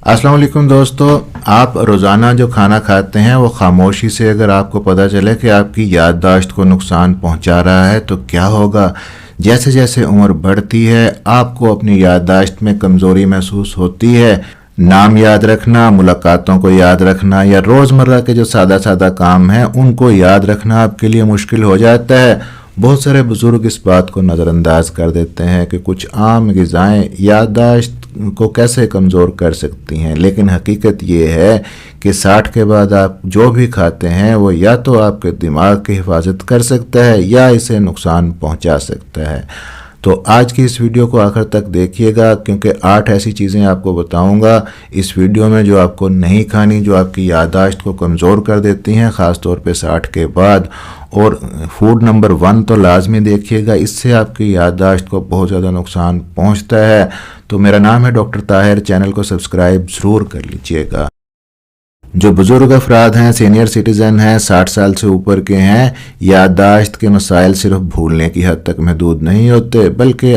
अस्सलाम वालेकुम दोस्तों, आप रोज़ाना जो खाना खाते हैं वो खामोशी से अगर आपको पता चले कि आपकी याददाश्त को नुकसान पहुंचा रहा है तो क्या होगा। जैसे जैसे उम्र बढ़ती है आपको अपनी याददाश्त में कमज़ोरी महसूस होती है। नाम याद रखना, मुलाकातों को याद रखना या रोज़मर्रा के जो सादा सादा काम हैं उनको याद रखना आपके लिए मुश्किल हो जाता है। बहुत सारे बुज़ुर्ग इस बात को नज़रअंदाज कर देते हैं कि कुछ आम ग़िज़ाएँ याददाश्त को कैसे कमज़ोर कर सकती हैं, लेकिन हकीकत ये है कि 60 के बाद आप जो भी खाते हैं वो या तो आपके दिमाग की हिफाजत कर सकता है या इसे नुकसान पहुंचा सकता है। तो आज की इस वीडियो को आखिर तक देखिएगा क्योंकि 8 ऐसी चीज़ें आपको बताऊंगा इस वीडियो में जो आपको नहीं खानी, जो आपकी याददाश्त को कमज़ोर कर देती हैं, ख़ास तौर पे 60 के बाद। और फूड नंबर 1 तो लाजमी देखिएगा, इससे आपकी याददाश्त को बहुत ज़्यादा नुकसान पहुंचता है। तो मेरा नाम है डॉक्टर ताहिर, चैनल को सब्सक्राइब ज़रूर कर लीजिएगा। जो बुज़ुर्ग अफराद हैं, सीनियर सिटीज़न हैं, 60 साल से ऊपर के हैं, याददाश्त के मसाइल सिर्फ भूलने की हद तक महदूद नहीं होते बल्कि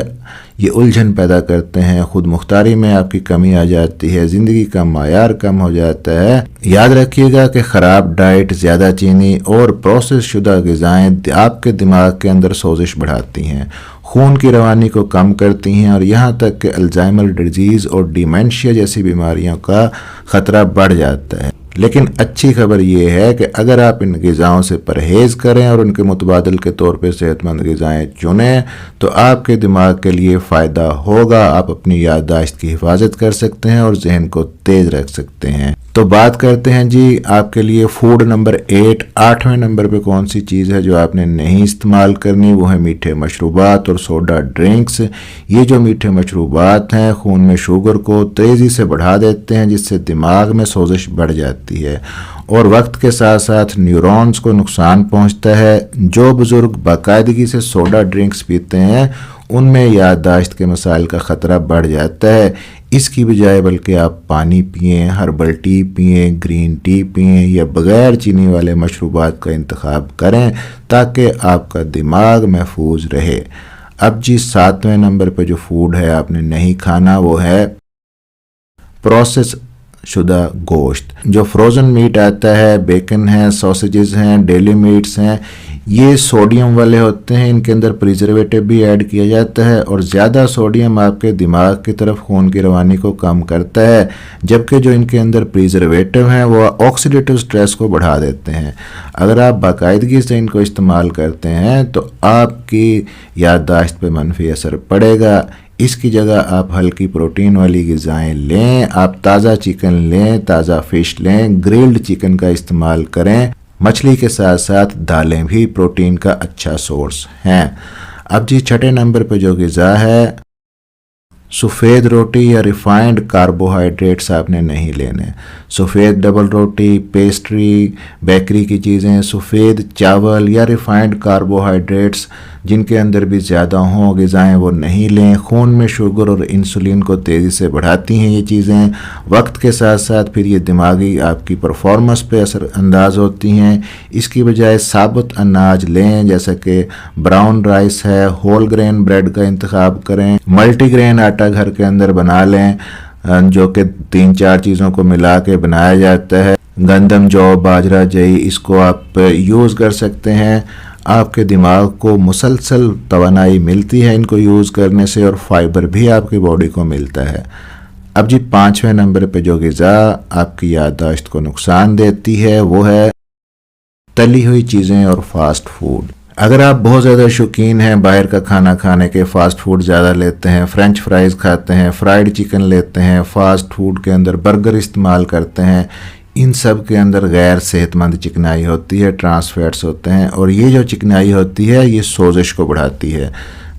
ये उलझन पैदा करते हैं। खुद मुख्तारी में आपकी कमी आ जाती है, ज़िंदगी का मायार कम हो जाता है। याद रखिएगा कि ख़राब डाइट, ज़्यादा चीनी और प्रोसेस शुदा ग़िज़ाएँ आपके दिमाग के अंदर सोजिश बढ़ाती हैं, खून की रवानी को कम करती हैं और यहाँ तक कि अल्जाइमर डिजीज़ और डिमेंशिया जैसी बीमारियों का ख़तरा बढ़ जाता है। लेकिन अच्छी खबर ये है कि अगर आप इन ग़िज़ाओं से परहेज़ करें और उनके मुतबादिल के तौर पे सेहतमंद ग़िज़ाएँ चुनें तो आपके दिमाग के लिए फ़ायदा होगा। आप अपनी याददाश्त की हिफाजत कर सकते हैं और जहन को तेज़ रख सकते हैं। तो बात करते हैं जी आपके लिए फूड नंबर 8, 8वें नंबर पे कौन सी चीज़ है जो आपने नहीं इस्तेमाल करनी। वो है मीठे मशरूबात और सोडा ड्रिंक्स। ये जो मीठे मशरूबात हैं खून में शुगर को तेज़ी से बढ़ा देते हैं जिससे दिमाग में सोजिश बढ़ जाती है और वक्त के साथ साथ न्यूरॉन्स को नुकसान पहुंचता है। जो बुज़ुर्ग बाकायदगी से सोडा ड्रिंक्स पीते हैं उनमें याददाश्त के मसाइल का ख़तरा बढ़ जाता है। इसकी बजाय बल्कि आप पानी पिएं, हर्बल टी पिएं, ग्रीन टी पिएं या बग़ैर चीनी वाले मशरूबात का इंतखाब करें ताकि आपका दिमाग महफूज रहे। अब जी 7वें नंबर पर जो फूड है आपने नहीं खाना वो है प्रोसेस शुदा गोश्त। जो फ्रोज़न मीट आता है, बेकन है, सॉसेजेस हैं, डेली मीट्स हैं, ये सोडियम वाले होते हैं। इनके अंदर प्रिजर्वेटिव भी ऐड किया जाता है और ज़्यादा सोडियम आपके दिमाग की तरफ खून की रवानी को कम करता है, जबकि जो इनके अंदर प्रिजर्वेटिव हैं वो ऑक्सीडेटिव स्ट्रेस को बढ़ा देते हैं। अगर आप बाकायदगी से इनको इस्तेमाल करते हैं तो आपकी याददाश्त पे मनफी असर पड़ेगा। इसकी जगह आप हल्की प्रोटीन वाली ग़िज़ाएँ लें, आप ताज़ा चिकन लें, ताज़ा फ़िश लें, ग्रिल्ड चिकन का इस्तेमाल करें। मछली के साथ साथ दालें भी प्रोटीन का अच्छा सोर्स हैं। अब जी 6ठे नंबर पे जो ग़िज़ा है सफ़ेद रोटी या रिफ़ाइंड कार्बोहाइड्रेट्स आपने नहीं लेने। सफ़ेद डबल रोटी, पेस्ट्री, बेकरी की चीज़ें, सफ़ेद चावल या रिफ़ाइंड कार्बोहाइड्रेट्स जिनके अंदर भी ज़्यादा हों ग़िज़ाएँ वो नहीं लें। खून में शुगर और इंसुलिन को तेज़ी से बढ़ाती हैं ये चीज़ें। वक्त के साथ साथ फिर ये दिमागी आपकी परफॉर्मेंस पे असर अंदाज होती हैं। इसकी बजाय साबुत अनाज लें जैसा कि ब्राउन राइस है, होल ग्रेन ब्रेड का इंतखाब करें, मल्टीग्रेन आटा घर के अंदर बना लें जो कि 3-4 चीज़ों को मिला के बनाया जाता है। गंदम, जौ, बाजरा, जई, इसको आप यूज़ कर सकते हैं। आपके दिमाग को मुसलसल तवानाई मिलती है इनको यूज़ करने से और फाइबर भी आपकी बॉडी को मिलता है। अब जी 5वें नंबर पे जो ग़िज़ा आपकी याददाश्त को नुकसान देती है वो है तली हुई चीज़ें और फास्ट फूड। अगर आप बहुत ज़्यादा शौकीन हैं बाहर का खाना खाने के, फ़ास्ट फूड ज़्यादा लेते हैं, फ्रेंच फ्राइज़ खाते हैं, फ्राइड चिकन लेते हैं, फ़ास्ट फूड के अंदर बर्गर इस्तेमाल करते हैं, इन सब के अंदर गैर सेहतमंद चिकनाई होती है, ट्रांस फैट्स होते हैं और ये जो चिकनाई होती है ये सोजिश को बढ़ाती है,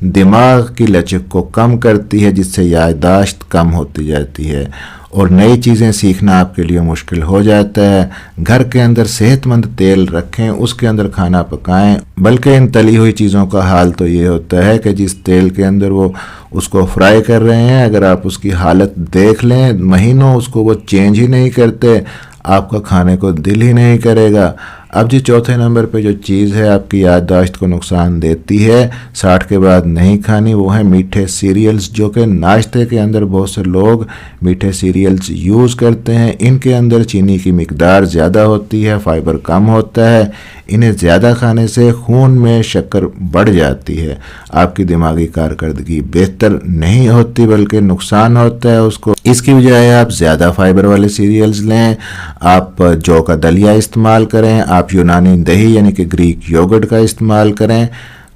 दिमाग की लचक को कम करती है जिससे याददाश्त कम होती जाती है और नई चीज़ें सीखना आपके लिए मुश्किल हो जाता है। घर के अंदर सेहतमंद तेल रखें, उसके अंदर खाना पकाएं। बल्कि इन तली हुई चीज़ों का हाल तो ये होता है कि जिस तेल के अंदर वो उसको फ्राई कर रहे हैं, अगर आप उसकी हालत देख लें, महीनों उसको वो चेंज ही नहीं करते, आपका खाने को दिल ही नहीं करेगा। اب جی چوتھے نمبر پہ جو چیز ہے آپ کی یادداشت کو نقصان دیتی ہے 60 کے بعد نہیں کھانی، وہ ہے میٹھے سیریلز، جو کہ ناشتے کے اندر بہت سے لوگ میٹھے سیریلز یوز کرتے ہیں۔ ان کے اندر چینی کی مقدار زیادہ ہوتی ہے، فائبر کم ہوتا ہے، انہیں زیادہ کھانے سے خون میں شکر بڑھ جاتی ہے، آپ کی دماغی کارکردگی بہتر نہیں ہوتی بلکہ نقصان ہوتا ہے اس کو۔ اس کی بجائے آپ زیادہ فائبر والے سیریلز لیں، آپ جو کا دلیا استعمال کریں، آپ یونانی دہی یعنی کہ گریک یوگرٹ کا استعمال کریں۔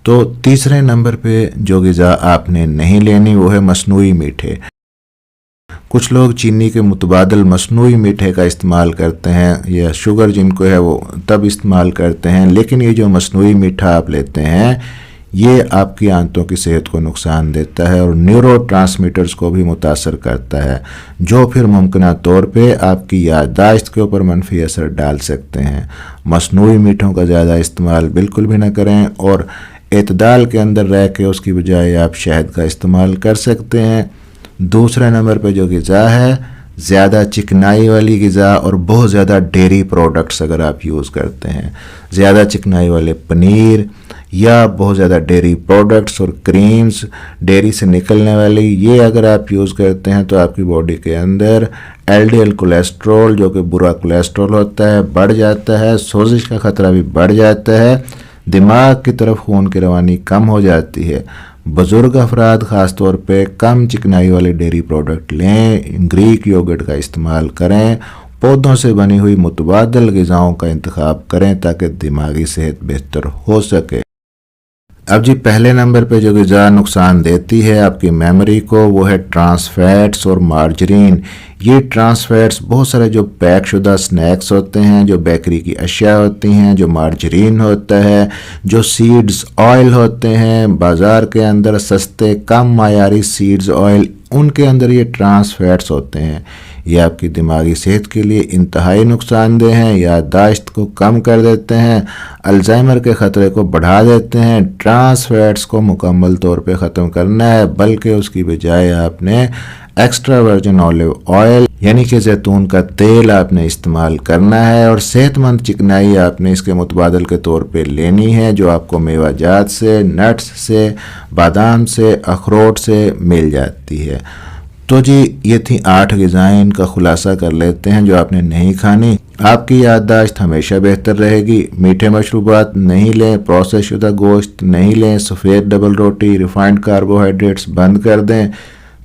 تو تیسرے نمبر پہ جو غذا آپ نے نہیں لینی وہ ہے مصنوعی میٹھے۔ کچھ لوگ چینی کے متبادل مصنوعی میٹھے کا استعمال کرتے ہیں یا شوگر جن کو ہے وہ تب استعمال کرتے ہیں، لیکن یہ جو مصنوعی میٹھا آپ لیتے ہیں یہ آپ کی آنتوں کی صحت کو نقصان دیتا ہے اور نیورو ٹرانسمیٹرز کو بھی متاثر کرتا ہے، جو پھر ممکنہ طور پہ آپ کی یادداشت کے اوپر منفی اثر ڈال سکتے ہیں۔ مصنوعی میٹھوں کا زیادہ استعمال بالکل بھی نہ کریں اور اعتدال کے اندر رہ کے اس کی بجائے آپ شہد کا استعمال کر سکتے ہیں۔ دوسرے نمبر پہ جو غذا ہے زیادہ چکنائی والی غذا اور بہت زیادہ ڈیری پروڈکٹس اگر آپ یوز کرتے ہیں، زیادہ چکنائی والے پنیر یا بہت زیادہ ڈیری پروڈکٹس اور کریمز ڈیری سے نکلنے والی، یہ اگر آپ یوز کرتے ہیں تو آپ کی باڈی کے اندر ایل ڈی ایل کولیسٹرول جو کہ برا کولیسٹرول ہوتا ہے بڑھ جاتا ہے، سوزش کا خطرہ بھی بڑھ جاتا ہے، دماغ کی طرف خون کی روانی کم ہو جاتی ہے۔ بزرگ افراد خاص طور پہ کم چکنائی والے ڈیری پروڈکٹ لیں، گریک یوگرٹ کا استعمال کریں، پودوں سے بنی ہوئی متبادل غذاؤں کا انتخاب کریں تاکہ دماغی صحت بہتر ہو سکے۔ اب جی پہلے نمبر پہ جو غذا نقصان دیتی ہے آپ کی میموری کو وہ ہے ٹرانس فیٹس اور مارجرین۔ یہ ٹرانس فیٹس بہت سارے جو پیک شدہ سنیکس ہوتے ہیں، جو بیکری کی اشیاء ہوتی ہیں، جو مارجرین ہوتا ہے، جو سیڈز آئل ہوتے ہیں بازار کے اندر سستے کم معیاری سیڈز آئل، ان کے اندر یہ ٹرانس فیٹس ہوتے ہیں۔ یہ آپ کی دماغی صحت کے لیے انتہائی نقصان دہ ہیں، یادداشت کو کم کر دیتے ہیں، الزائمر کے خطرے کو بڑھا دیتے ہیں۔ ٹرانس فیٹس کو مکمل طور پہ ختم کرنا ہے، بلکہ اس کی بجائے آپ نے ایکسٹرا ورجن اولیو آئل یعنی کہ زیتون کا تیل آپ نے استعمال کرنا ہے، اور صحت مند چکنائی آپ نے اس کے متبادل کے طور پہ لینی ہے جو آپ کو میوہ جات سے، نٹس سے، بادام سے، اخروٹ سے مل جاتی ہے۔ تو جی یہ تھی 8 غذائیں، ان کا خلاصہ کر لیتے ہیں جو آپ نے نہیں کھانی۔ آپ کی یادداشت ہمیشہ بہتر رہے گی۔ میٹھے مشروبات نہیں لیں، پروسیس شدہ گوشت نہیں لیں، سفید ڈبل روٹی، ریفائنڈ کاربوہائیڈریٹس بند کر دیں،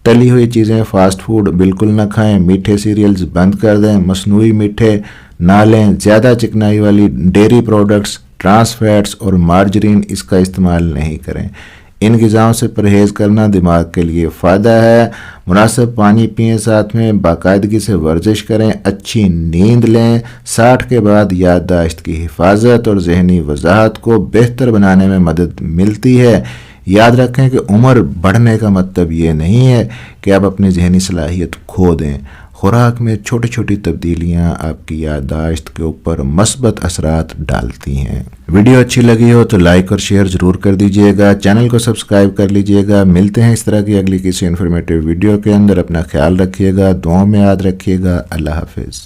تلی ہوئی چیزیں فاسٹ فوڈ بالکل نہ کھائیں، میٹھے سیریلز بند کر دیں، مصنوعی میٹھے نہ لیں، زیادہ چکنائی والی ڈیری پروڈکٹس، ٹرانس فیٹس اور مارجرین اس کا استعمال نہیں کریں۔ ان غذاؤں سے پرہیز کرنا دماغ کے لیے فائدہ ہے۔ مناسب پانی پئیں، ساتھ میں باقاعدگی سے ورزش کریں، اچھی نیند لیں۔ 60 کے بعد یادداشت کی حفاظت اور ذہنی وضاحت کو بہتر بنانے میں مدد ملتی ہے۔ یاد رکھیں کہ عمر بڑھنے کا مطلب یہ نہیں ہے کہ آپ اپنی ذہنی صلاحیت کھو دیں۔ خوراک میں چھوٹی چھوٹی تبدیلیاں آپ کی یادداشت کے اوپر مثبت اثرات ڈالتی ہیں۔ ویڈیو اچھی لگی ہو تو لائک اور شیئر ضرور کر دیجئے گا، چینل کو سبسکرائب کر لیجئے گا۔ ملتے ہیں اس طرح کی اگلی کسی انفارمیٹیو ویڈیو کے اندر۔ اپنا خیال رکھیے گا، دعاؤں میں یاد رکھیے گا۔ اللہ حافظ۔